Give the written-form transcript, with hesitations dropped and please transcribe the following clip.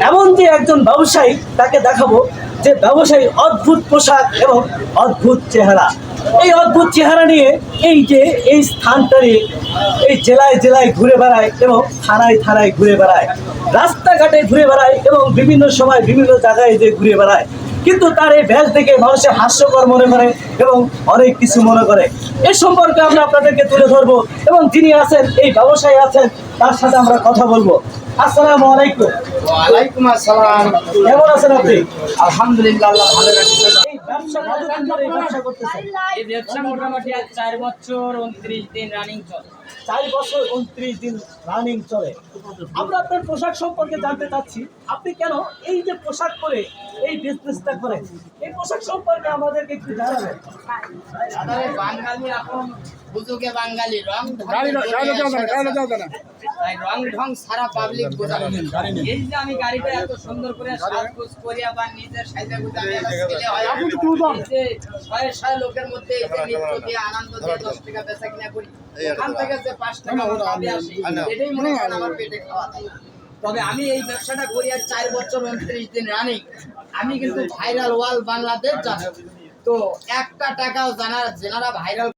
এমন যে একজন ব্যবসায়ী, তাকে দেখাবো যে ব্যবসায়ী অদ্ভুত পোশাক এবং অদ্ভুত চেহারা। এই অদ্ভুত চেহারা নিয়ে এই স্থানটা নিয়ে এই জেলায় জেলায় ঘুরে বেড়ায় এবং থানায় থানায় ঘুরে বেড়ায়, রাস্তাঘাটে ঘুরে বেড়ায় এবং বিভিন্ন সময় বিভিন্ন জায়গায় যে ঘুরে বেড়ায়। কিন্তু তার এই ভেষ দেখে মানুষের হাস্যকর মনে করে এবং অনেক কিছু মনে করে। এ সম্পর্কে আমরা আপনাদেরকে তুলে ধরবো এবং যিনি আছেন, এই ব্যবসায়ী আছেন, তার সাথে আমরা কথা বলবো। আসসালামু আলাইকুম। ওয়ালাইকুম আসসালাম। কেমন আছেন আপনি? আলহামদুলিল্লাহ, আল্লাহ ভালো রাখছে। এই ব্যবসা কতদিন ধরে এই ব্যবসা করতেছেন? এই ব্যবসা মোটামুটি আজ 4 বছর 29 দিন রানিং চলে। 4 বছর 29 দিন রানিং চলে। আমরা আপনার পোশাক সম্পর্কে জানতে চাচ্ছি, আপনি কেন এই যে পোশাক পরে এই বিজনেসটা করেন, এই পোশাক সম্পর্কে আমাদেরকে একটু জানাবেন। সাধারণ বাঙালি এখন বুঝুকে বাঙালি রং তাই রং ঢং সারা পাবলিক বোঝানো। এই যে আমি গাড়িটা এত সুন্দর করে সাজগোজ করিয়া বা নিজের সাইজে গুজারিয়া ছেলে হয়, এই যে শয়ে শয়ে লোকের মধ্যে এই যে নৃত্য দিয়ে আনন্দ দিয়ে 10 টাকা বেচা কিনা করি, ওখান থেকে যে 5 টাকা আমার লাভে আসে, এটাই মনে করেন আমার পেটে খাওয়া দাওয়া। তবে আমি এই ব্যবসাটা করি আর 4 বছর 29 দিন রানিং। আমি কিন্তু ভাইরাল ওয়াল বাংলাদেশ জানি। তো একটা টাকাও জানারা ভাইরাল